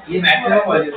ये मैक्सिमम वाली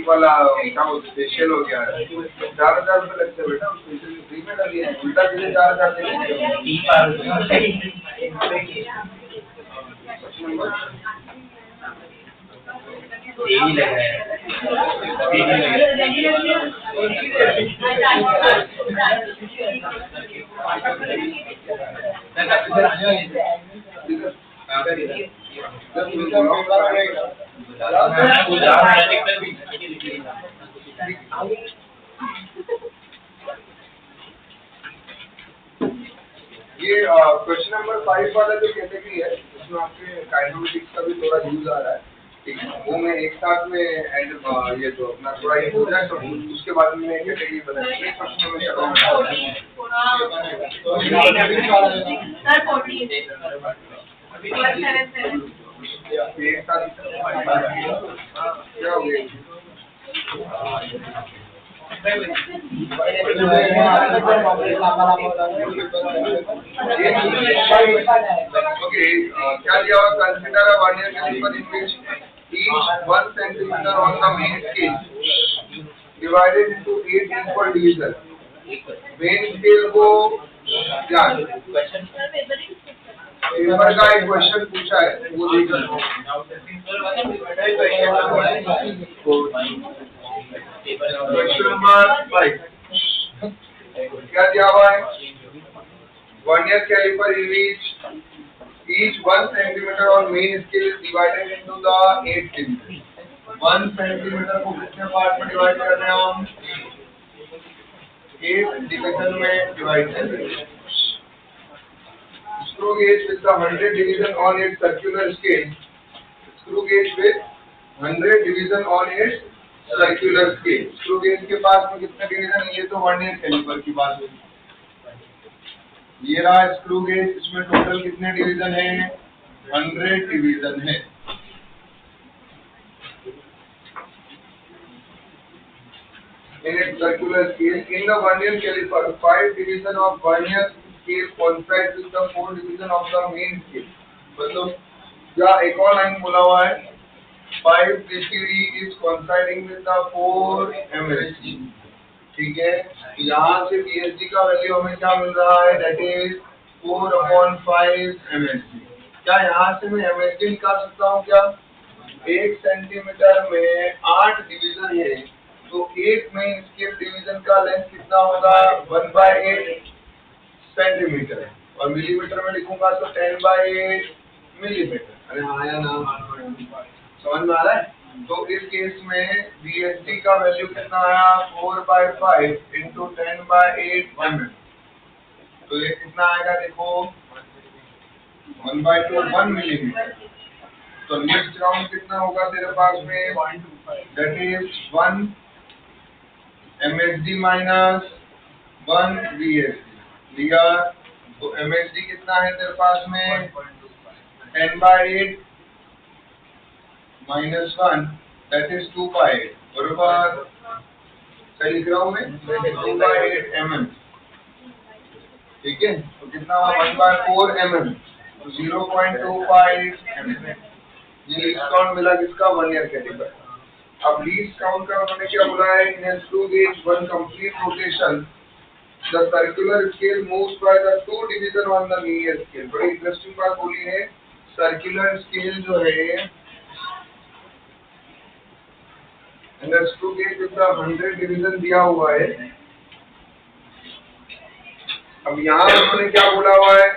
वाला स्पेशल हो गया है 4,000 रुपये लगते हैं बेटा फ्री में डालिए उल्टा सीधे 4,000 ये क्वेश्चन नंबर 5 वाला जो कैटेगरी है उसमें आपके काइनेमेटिक्स का भी थोड़ा यूज आ रहा है ठीक है वो मैं एक साथ में ये जो अपना थोड़ा ये हो जाए तो उसके बाद में कैटेगरी बनाएंगे क्वेश्चन में एक साथ क्या हो गया Okay, क्या दिया हुआ consider a vernier caliper in which each 1 centimeter on the main scale divided into 8 equal division. Main scale को क्या पेपर का एक क्वेश्चन पूछा है वो देखो क्वेश्चन नंबर 5 क्या दिया हुआ है vernier calliper in which each 1 centimeter on main scale is divided into the 8 divisions. 1 centimeter को कितने पार्ट में डिवाइड कर रहे हैं हम 8 डिवीजन में डिवाइड कर रहे हैं screw gauge with the 100 division on its circular scale. Screw gauge with 100 division on its circular scale. Screw gauge के पास में कितने डिवीजन है ये तो वर्नियर कैलिपर की बात हुई ये रहा स्क्रू गेज इसमें टोटल कितने डिवीजन है 100 डिवीजन है in its circular scale in the vernier caliper 5 division of vernier scale coincide with the 4 division of the main scale मतलब क्या एक और लाइन बोला हुआ है 5 DCD is coinciding with the 4 MSD ठीक है यहाँ से BSD का वैल्यू हमें क्या मिल रहा है that is 4/5 MSD। क्या यहाँ से मैं MSD निकाल सकता हूँ क्या? 1 सेंटीमीटर में 8 डिवीजन है, तो एक में इसके डिवीजन का लेंथ कितना होगा? 1/8 सेंटीमीटर है, और मिलीमीटर में लिखूंगा तो 10/8 मिलीमीटर। अरे हाँ या ना, समझ में आ रहा है? तो इस केस में VSD का वैल्यू कितना आया? 4/5 इंटू 10/8 mm। तो ये कितना आएगा देखो, 1/2 1 मिलीमीटर। तो लीस्ट काउंट कितना होगा तेरे पास में? That is 1 MSD minus 1 VSD लिया। तो MSD कितना है तेरे पास में? 10/8 माइनस 1 दैट इज 2/8। बरोबर सही लिख रहा हूँ मैं? 2/8 mm। ठीक है, तो कितना हुआ? 1/4 mm, तो 0.25 mm। ये लीस्ट काउंट मिला किसका? Vernier calliper. अब लीस्ट काउंट का उन्होंने क्या बोला है? In screw gauge one complete rotation the circular scale moves by the 2 division on the linear scale. बड़ी इंटरेस्टिंग बात बोली है। सर्कुलर स्केल जो है स्क्रू गेज का 100 डिवीजन दिया हुआ है। अब यहाँ उन्होंने क्या बोला हुआ है?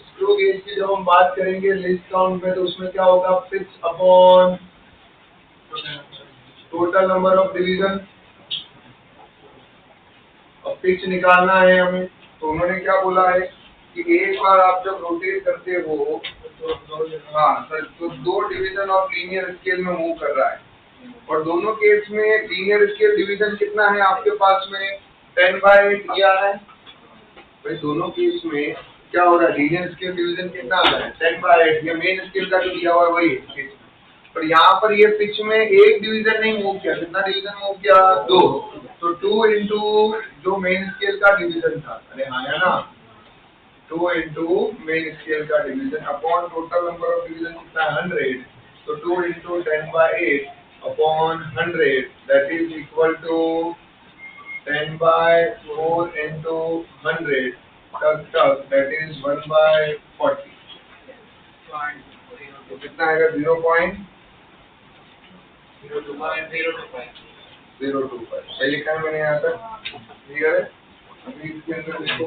स्क्रू गेज की जब हम बात करेंगे लिस्ट काउंट में, तो उसमें क्या होगा? Pitch upon total number of division. अब पिच निकालना है हमें, तो उन्होंने क्या बोला है कि एक बार आप जब रोटेट करते हो हाँ सर, तो 2 डिवीजन ऑफ लीनियर स्केल में मूव कर रहा है, और दोनों केस में लीनियर स्केल डिवीजन कितना है आपके पास में? 10/8 दिया है। भाई दोनों केस में क्या हो रहा है? लीनियर स्केल डिवीजन कितना आ रहा है? 10/8। ये मेन स्केल का जो दिया हुआ है वही है। पर यहाँ पर ये पिच में एक डिवीजन नहीं मूव किया, कितना डिवीजन मूव किया? 2। तो 2 इंटू जो मेन स्केल का डिवीजन था, अरे हाँ या ना, 2 इंटू मेन स्केल का division upon total number of division कितना है? 100। तो 2 into 10/8 upon 100 that is equal to 10/4 into 100 तक दैट इज 1/40। तो कितना आएगा? 0.025। सही लिखा है मैंने यहाँ तक? क्लियर है? अभी इसके अंदर इसको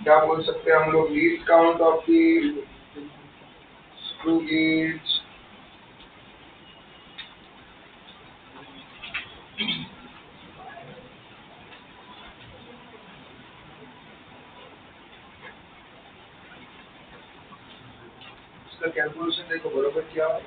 क्या बोल सकते हैं हम लोग? Least count of the screw gauge इसका कैलकुलेशन देखो बरोबर क्या है?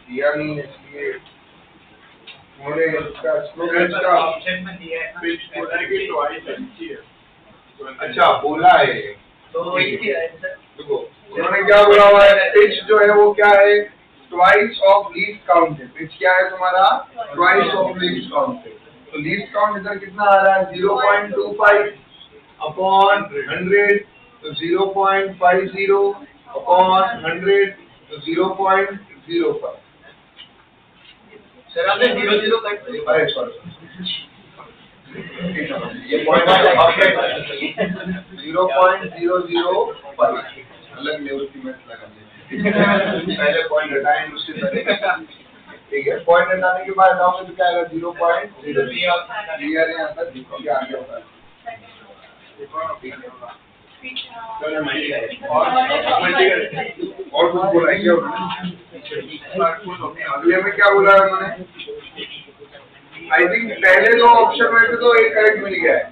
दिया नहीं है, इसलिए उन्होंने इसका स्क्रू गेज का ऑप्शन में दिया है पिच बोला है कि ट्वाइस अच्छी है। अच्छा बोला है, तो वही किया है सर। देखो उन्होंने क्या बोला हुआ है? पिच जो है वो क्या है? ट्वाइस ऑफ लीस्ट काउंट है। पिच क्या है तुम्हारा? ट्वाइस ऑफ लीस्ट काउंट है। तो लीस्ट काउंट इधर कितना आ रहा है? 0.25 अपॉन 100, तो 0.50 अपॉन 100, तो 0.05। सर आपने 0 कट किया। अरे सॉरी, ये पॉइंट 0.005 अलग लेवल की मैथ लगा दी। पहले पॉइंट हटाएं उससे पहले, ठीक है? पॉइंट हटाने के बाद हटाओगे तो क्या आएगा? 0.0। क्लियर है यहाँ तक? क्या आगे होगा? और कुछ बोला है क्या उन्होंने? अगले में क्या बोला है उन्होंने? आई थिंक पहले 2 ऑप्शन में से तो एक करेक्ट मिल गया है।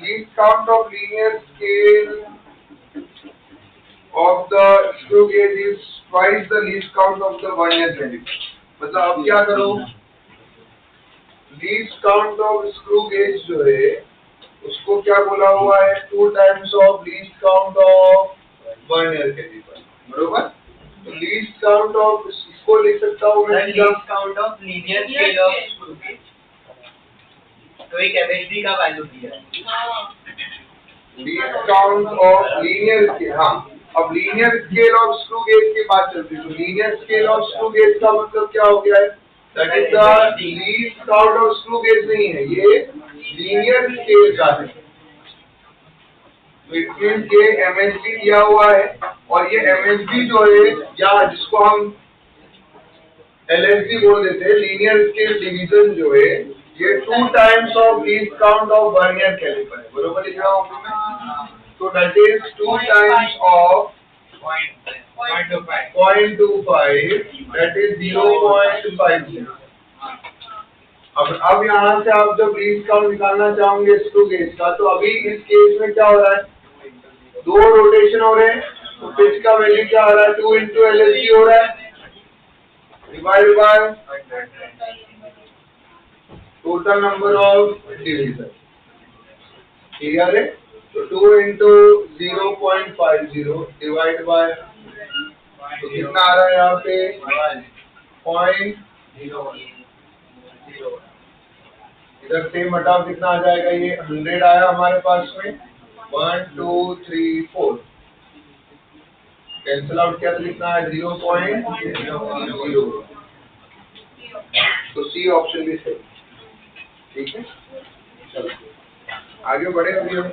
Least count of linear scale of the screw gauge is twice the least count of the vernier calliper. मतलब अब क्या करो? Least count of screw gauge जो है उसको क्या बोला हुआ है? 2 times of least count of vernier calliper. बरोबर? तो लीस्ट काउंट ऑफ इसको लिख सकता हूँ मैं least count of linear scale of screw gauge. तो एक MSD का वैल्यू दिया है। Least count of linear scale. हाँ, अब linear scale of screw gauge की बात चलती है। तो linear scale of screw gauge का मतलब क्या हो गया है? That is the least count of screw gauge नहीं है, ये लीनियर स्केल का है। तो इट मींस ये एमएसडी दिया हुआ है, और ये एमएसडी जो है, या जिसको हम एलएसडी बोल देते हैं, लीनियर स्केल डिवीजन जो है, ये 2 times of least count of vernier calliper है। बरोबर लिख रहा हूँ मैं? तो that is 2 times of 0.25, that is 0.50। अब यहाँ से आप जब लीस्ट काउंट निकालना चाहोगे स्क्रू गेज का, तो अभी इस केस में क्या हो रहा है? 2 रोटेशन हो रहे हैं, तो पिच का वैल्यू क्या हो रहा है? 2 into LSD हो रहा है, divide by total number of division. Clear है? तो 2 into 0.50 डिवाइड बाय, तो कितना आ रहा है यहाँ पे? 0.0। इधर सेम हटाओ, कितना आ जाएगा? ये 100 आया हमारे पास में। 1 2 3 4 कैंसिल आउट किया तो कितना है? 0.0। तो सी ऑप्शन भी सही। ठीक है, चलो आगे बढ़े। अभी हम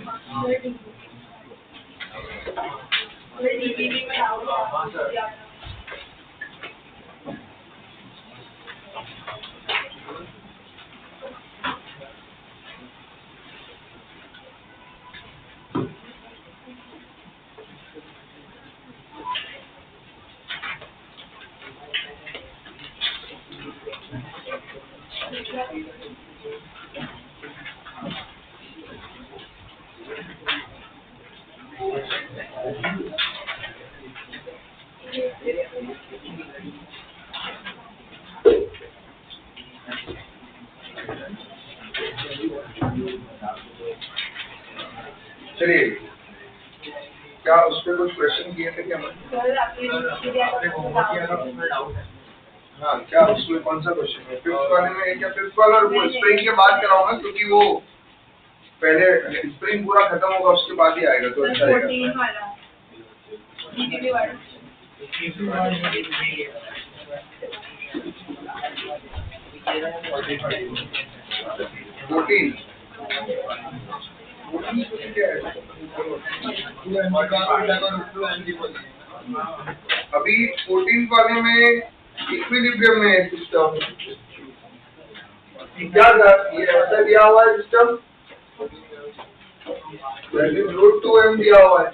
चलिए, क्या उस पर कुछ क्वेश्चन किए थे क्या? हाँ, क्या उसमें कौन सा क्वेश्चन है? फिफ्थ वाले में क्या? फिफ्थ वाला स्प्रिंग के बाद कराऊंगा, क्योंकि वो पहले स्प्रिंग पूरा खत्म होगा उसके बाद ही आएगा, तो अच्छा रहेगा। 14 अभी 14 वाले में इक्विलिब्रियम में है सिस्टम। क्या सर, ये ऐसा दिया हुआ है सिस्टम, √2m दिया हुआ है।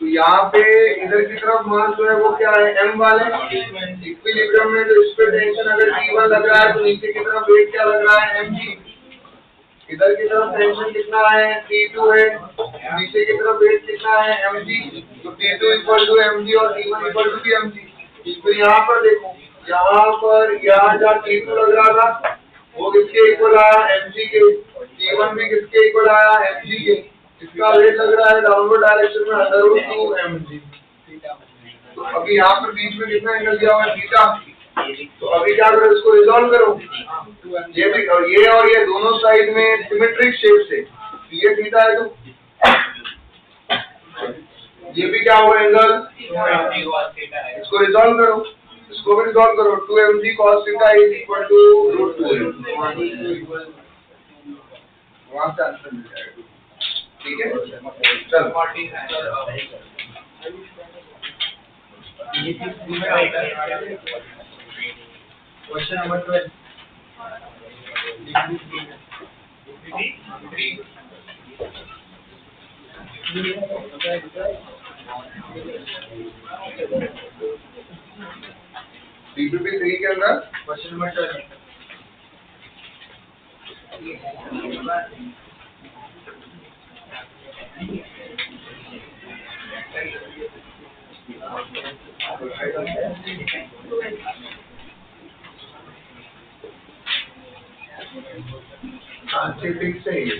तो यहाँ पे इधर की तरफ मास जो है वो क्या है? m वाले। इक्विलिब्रियम में जो इस पे टेंशन अगर T1 लग रहा है, तो नीचे की तरफ वेट क्या लग रहा है? mg। इधर की तरफ टेंशन कितना है? T2 है। नीचे की तरफ वेट कितना है? mg। तो T2 = mg और T1 = mg। तो यहाँ पर देखो, यहाँ पर यहाँ जहाँ T2 लग रहा था वो किसके इक्वल आया? mg के। T1 भी किसके इक्वल आया? mg के। इसका वेट लग रहा है डाउनवर्ड डायरेक्शन में √2 mg। तो अभी यहाँ पर बीच में कितना एंगल दिया हुआ है? थीटा। तो अभी क्या करो, इसको रिजॉल्व करो। ये भी और ये दोनों साइड में सिमेट्रिक शेप से, तो ये थीटा है, तो ये भी क्या हुआ? एंगल। इसको रिजॉल्व करो, इसको भी रिजॉल्व करो। 2 mg cos थीटा = √2। वहां से आंसर मिल जाएगा। ठीक है, चलो क्वेश्चन नंबर 12। DPP 3 के अंदर क्वेश्चन नंबर 12। हाँ, ठीक सही है।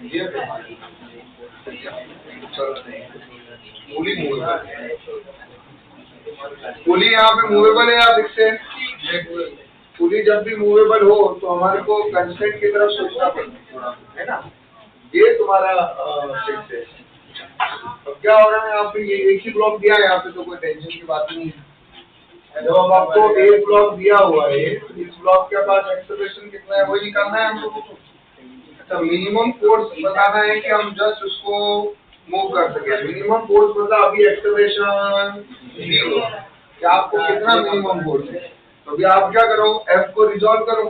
ये पुली मूवेबल, पुली यहाँ पे मूवेबल है या फिक्स है? पुली जब भी मूवेबल हो तो हमारे को कंस्ट्रेंट की तरफ सोचना पड़ता है ना, ये तुम्हारा फिक्स है। अब क्या हो रहा है यहाँ पे, ये एक ही ब्लॉक दिया है यहाँ पे, तो कोई टेंशन की बात नहीं है। जब अब आपको एक ब्लॉक दिया हुआ है तो इस ब्लॉक के पास एक्सेलरेशन कितना है वही निकालना है हम लोगों को। अच्छा, मिनिमम फोर्स बताना है कि हम जस्ट उसको मूव कर सके। मिनिमम फोर्स मतलब अभी एक्सेलरेशन 0, क्या आपको कितना मिनिमम फोर्स है? तो अभी आप क्या करो, F को रिजॉल्व करो।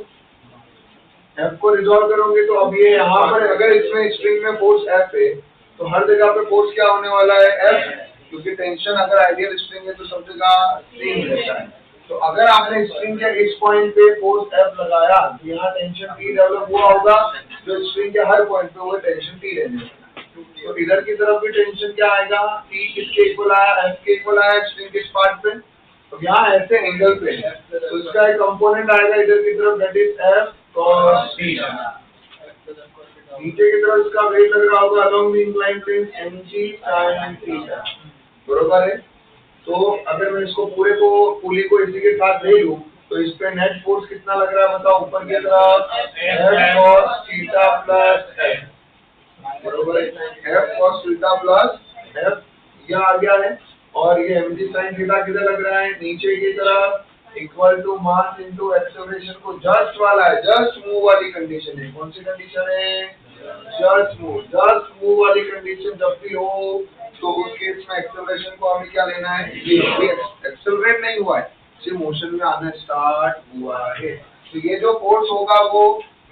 F को रिजॉल्व करोगे तो अब ये यहाँ पर अगर इसमें स्ट्रिंग में फोर्स F है तो हर जगह पे फोर्स क्या होने वाला है, F, क्योंकि टेंशन अगर आइडियल स्ट्रिंग है तो सब जगह सेम रहता है। तो अगर आपने स्ट्रिंग के इस पॉइंट पे फोर्स F लगाया तो यहाँ टेंशन T डेवलप हुआ होगा, जो स्ट्रिंग के हर पॉइंट पे वो टेंशन T रहने वाला। तो इधर की तरफ भी टेंशन क्या आएगा, T किसके इक्वल आया, F के इक्वल आया स्ट्रिंग के इस पार्ट पे। तो यहाँ ऐसे एंगल पे है तो इसका एक कंपोनेंट आएगा इधर की तरफ, that is F cos theta. नीचे की तरफ इसका वेट लग रहा होगा along the incline plane mg sin theta, बरोबर है। तो अगर मैं इसको पूरे को पुली को इसी के साथ ले लूं तो इस पे नेट फोर्स कितना लग रहा है बताओ, ऊपर की तरफ F cos theta plus F, बरोबर है। F cos theta plus F यह आ गया है, और ये mg sin थीटा किधर लग रहा है, नीचे की तरफ, equal to mass into acceleration को जस्ट वाला है, जस्ट मूव वाली कंडीशन है। कौन सी कंडीशन है, जस्ट मूव वाली कंडीशन जब भी हो तो उस केस में एक्सेलरेशन को हमें क्या लेना है, एक्सेलरेट नहीं हुआ है, सिर्फ मोशन में आना स्टार्ट हुआ है। तो ये जो फोर्स होगा वो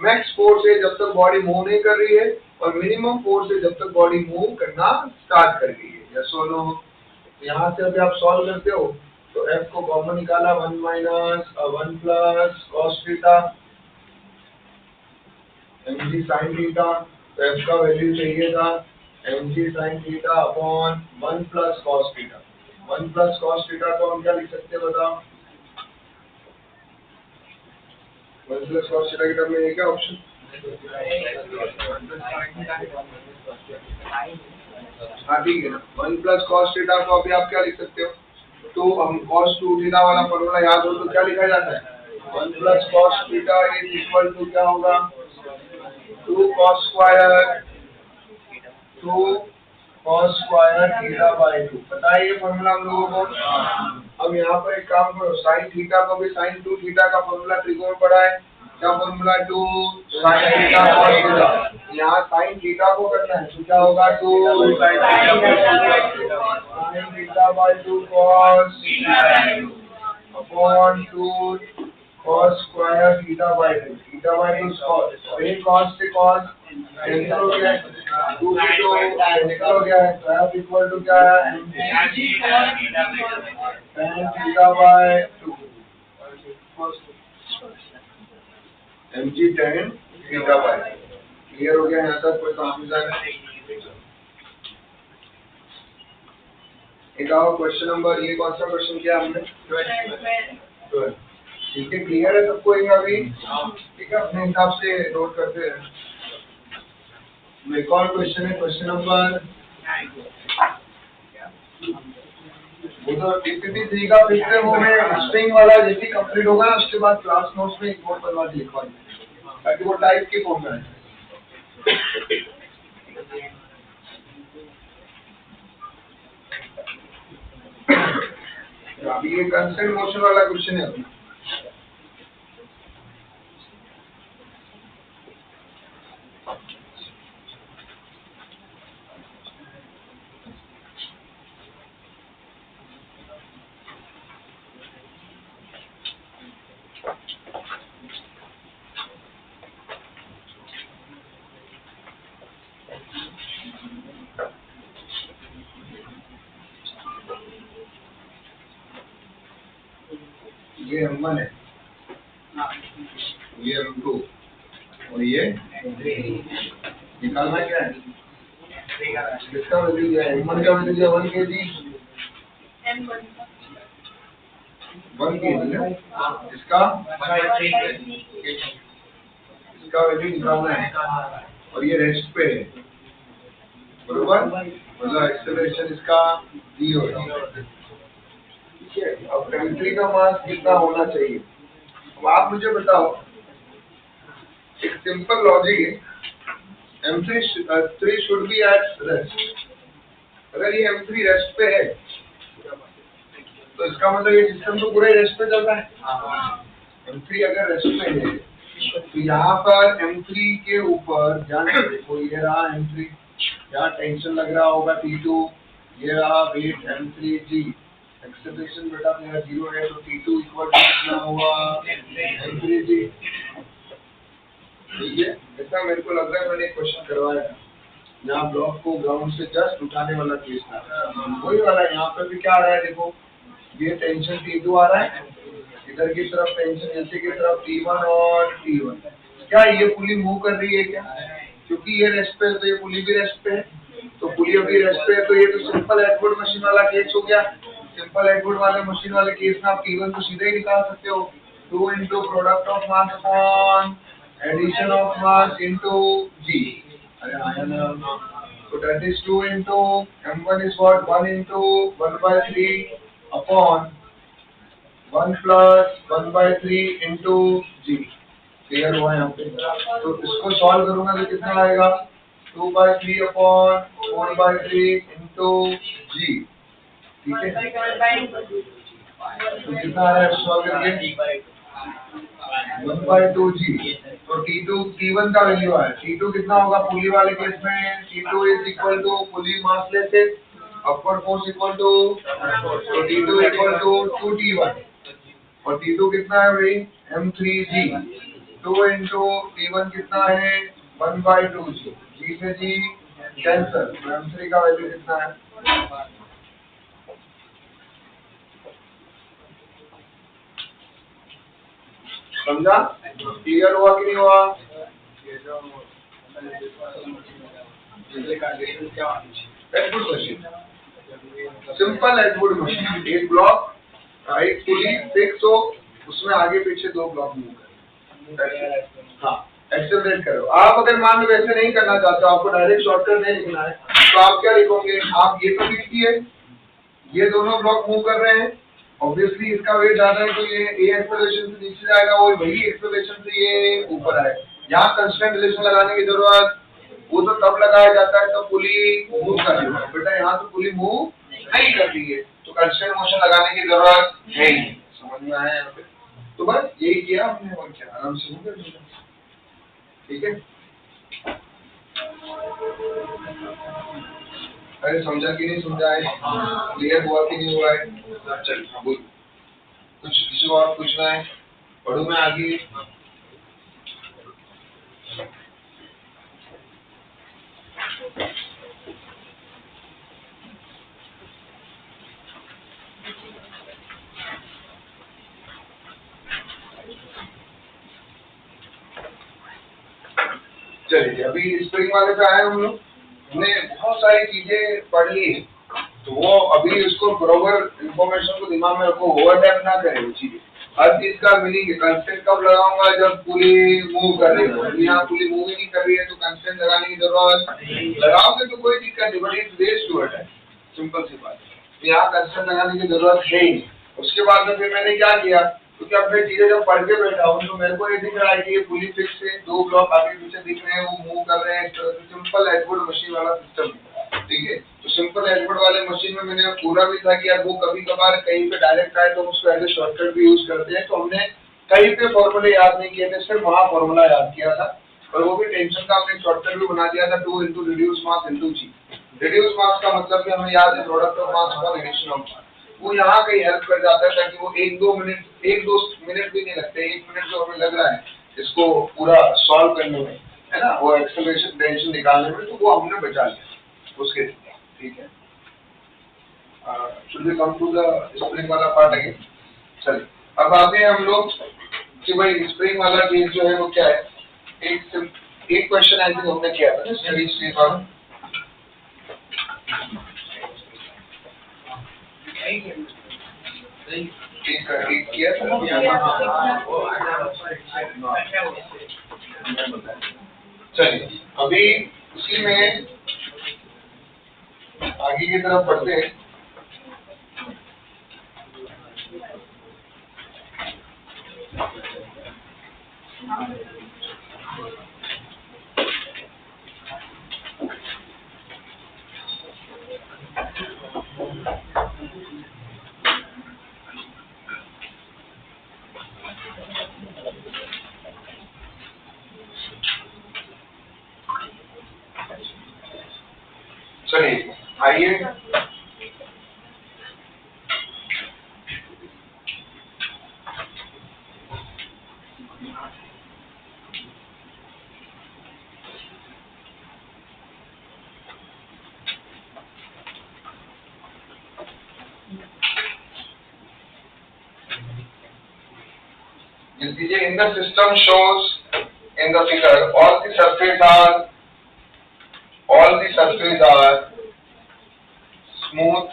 मैक्स फोर्स है जब तक बॉडी मूव नहीं कर रही है, और मिनिमम फोर्स है जब तक बॉडी मूव करना स्टार्ट कर रही है। यस और नो? यहाँ से अभी आप सॉल्व करते हो तो F को कॉमन निकाला, 1 minus 1 plus cos theta mg sin theta, तो F का वैल्यू चाहिए था mg sin theta upon 1 plus cos theta. 1 plus cos theta को हम क्या लिख सकते हैं बताओ, 1 प्लस कॉस थीटा की टर्म में ये क्या ऑप्शन, हाँ ठीक है ना। 1 प्लस कॉस थीटा को अभी आप क्या लिख सकते हो, तो हम cos 2 थीटा वाला फॉर्मूला याद हो तो क्या लिखा जाता है, 1 plus cos theta is equal to क्या होगा, 2 cos स्क्वायर थीटा बाय 2। पता है ये फॉर्मूला हम लोगों को। अब यहाँ पर एक काम करो, sin थीटा को भी sin 2 थीटा का फॉर्मूला त्रिकोण पढ़ा है, क्या formula, 2 sin theta cos theta. यहाँ sin थीटा को करना है तो क्या होगा, 2 sin theta by 2 cos upon 2 cos square theta by 2, theta by 2 cos, ये cos से cos कैंसिल हो गया, 2 से 2 कैंसिल हो गया है, तो F इक्वल टू क्या है, tan theta by 2 mg tan theta by 2। Clear हो गया यहाँ तक, कोई कंफ्यूजन है? एक और क्वेश्चन नंबर, ये कौन सा क्वेश्चन किया हमने, 12। ठीक है, क्लियर है सबको ये अभी? ठीक है, अपने हिसाब से नोट करते हैं। एक और क्वेश्चन है, क्वेश्चन नंबर, वो तो टीपीपी 3 का फिर से वो मैं स्ट्रिंग वाला जैसे कंप्लीट होगा ना उसके बाद क्लास नोट्स में एक नोट बनवा के लिखवा दूंगा ताकि वो टाइप की फॉर्म में आए। अभी ये कंस्टेंट मोशन वाला क्वेश्चन है अभी। ये M1 है, ये M2 और ये निकालना क्या है, किसका वैल्यू दिया है, M1 का वैल्यू दिया 1 kg, 1 kg है, इसका वैल्यू निकालना है, और ये रेस्ट पे है, बरोबर। मतलब एक्सेलरेशन इसका 0 है। ठीक है, अब M3 का मास कितना होना चाहिए? अब आप मुझे बताओ, एक सिंपल लॉजिक है, M3 should be at rest. अगर ये M3 रेस्ट पे है तो इसका मतलब ये सिस्टम तो पूरे रेस्ट पे चल रहा है। M3 अगर रेस्ट में है तो यहाँ पर M3 के ऊपर ध्यान से देखो, ये रहा M3, यहाँ टेंशन लग रहा होगा T2, ये रहा वेट M3G, एक्सेलरेशन बेटा मेरा 0 है तो T2 इक्वल टू कितना हुआ M3G। ठीक है, ऐसा मेरे को लग रहा है मैंने एक क्वेश्चन करवाया था, यहाँ ब्लॉक को ग्राउंड से जस्ट उठाने वाला केस था, वही वाला यहाँ पर भी क्या आ रहा है देखो, ये टेंशन T2 आ रहा है, इधर की तरफ टेंशन नीचे की तरफ T1 और T1। क्या ये पुली मूव कर रही है क्या? क्योंकि ये रेस्ट पे है तो ये पुली भी रेस्ट पे है, तो पुली अभी रेस्ट पे है तो ये तो सिंपल एडवर्ड मशीन वाला केस हो गया। सिंपल एडवर्ड वाले मशीन वाले केस में आप T1 को सीधे ही निकाल सकते हो, 2 into product of mass upon addition of mass into G। So that is 2 into M1 is what? 1 into 1/3 upon 1 plus 1/3 into G। Clear हुआ यहाँ पे? तो इसको सॉल्व करूंगा तो कितना आएगा? 2/3 upon 4/3 into G। ठीक है? तो कितना है सॉल्व करके? 1/2G। तो T1 का वैल्यू है, T2 कितना होगा पुली वाले केस में? T2 is equal to pulley mass लेते अपवर्ड फोर्स इक्वल टू, तो T2 इक्वल टू 2T1 और T2 कितना है भाई? M3G। 2 इंटू T1 कितना है? 1/2G। G से G कैंसल, M3 का वैल्यू कितना है? समझा? क्लियर हुआ कि नहीं हुआ? एडवुड मशीन, सिंपल एडवुड मशीन, एक ब्लॉक राइट पुली फिक्स हो, उसमें आगे पीछे 2 ब्लॉक मूव करें। हाँ, एक्सेलरेट करो। आप अगर मान लो वैसे नहीं करना चाहते, आपको डायरेक्ट शॉर्टकट नहीं लिखना है, तो आप क्या लिखोगे? आप ये तो लिखिए, ये दोनों ब्लॉक मूव कर रहे हैं, ऑब्वियसली इसका वेट ज्यादा है तो ये एक्सेलरेशन से नीचे जाएगा, वही एक्सेलरेशन से ये ऊपर आए। यहाँ कंस्टेंट रिलेशन लगाने की जरूरत, वो तो तब लगाया जाता है तब पुली मूव कर रही है, बेटा यहाँ तो पुली मूव नहीं कर रही है तो कंस्टेंट मोशन लगाने की जरूरत है ही। समझ में आया यहाँ पे? तो बस यही किया हमने और क्या, आराम से हो गया। ठीक है, अरे समझा कि नहीं समझा है? क्लियर हुआ कि नहीं हुआ है? चल बोल, कुछ किसी और पूछना है? पढ़ू मैं आगे? चलिए अभी स्प्रिंग वाले पे आए हम लोग, हमने बहुत सारी चीजें पढ़ ली है, तो वो अभी उसको बरोबर इंफॉर्मेशन को दिमाग में रखो, ओवरलैप ना करें वो चीजें। हर चीज का मीनिंग है। कंस्टेंट कब लगाऊंगा? जब पुली मूव कर रही हो। यहाँ पुली मूव ही नहीं कर रही है तो कंस्टेंट लगाने की जरूरत, लगाओगे तो कोई दिक्कत नहीं, बट इट्स वेस्ट टू है, सिंपल सी बात। यहाँ कंस्टेंट लगाने की जरूरत है ही। उसके बाद में फिर मैंने क्या किया, क्योंकि अब मैं चीजें जब पढ़ के बैठा हूँ तो मेरे को ये दिख रहा है कि ये पुली फिक्स है, 2 ब्लॉक आगे पीछे दिख रहे हैं, वो मूव कर रहे हैं, सिंपल एडवर्ड मशीन वाला सिस्टम है। ठीक है, तो सिंपल एडवर्ड वाले मशीन में मैंने पूरा भी था कि यार वो कभी कभार कहीं पे डायरेक्ट आए तो उसको एज ए शॉर्टकट भी यूज करते हैं, तो हमने कहीं पे फॉर्मूले याद नहीं किए थे, सिर्फ वहाँ फॉर्मूला याद किया था, और वो भी टेंशन का हमने शॉर्टकट भी बना दिया था, 2 इंटू रिड्यूस मास इंटू जी। रिड्यूस मास का मतलब कि हमें याद है प्रोडक्ट ऑफ मास का एडिशन ऑफ मास, वो यहाँ कहीं हेल्प कर जाता है ताकि वो 1-2 मिनट भी नहीं लगते, 1 मिनट जो हमें लग रहा है इसको पूरा सॉल्व करने में, है ना, वो एक्सेलरेशन टेंशन निकालने में, तो वो हमने बचा लिया उसके। ठीक है, should we come to the spring वाला पार्ट अगेन? चलिए अब आगे हम लोग कि भाई स्प्रिंग वाला केस जो है वो क्या है। एक क्वेश्चन आई थिंक हमने किया था स्टडी स्ट्रीम वाला, एक किया था। चलिए अभी उसी में आगे की तरफ बढ़ते हैं। चलिए आइए, in the system shows in the figure all the surfaces are smooth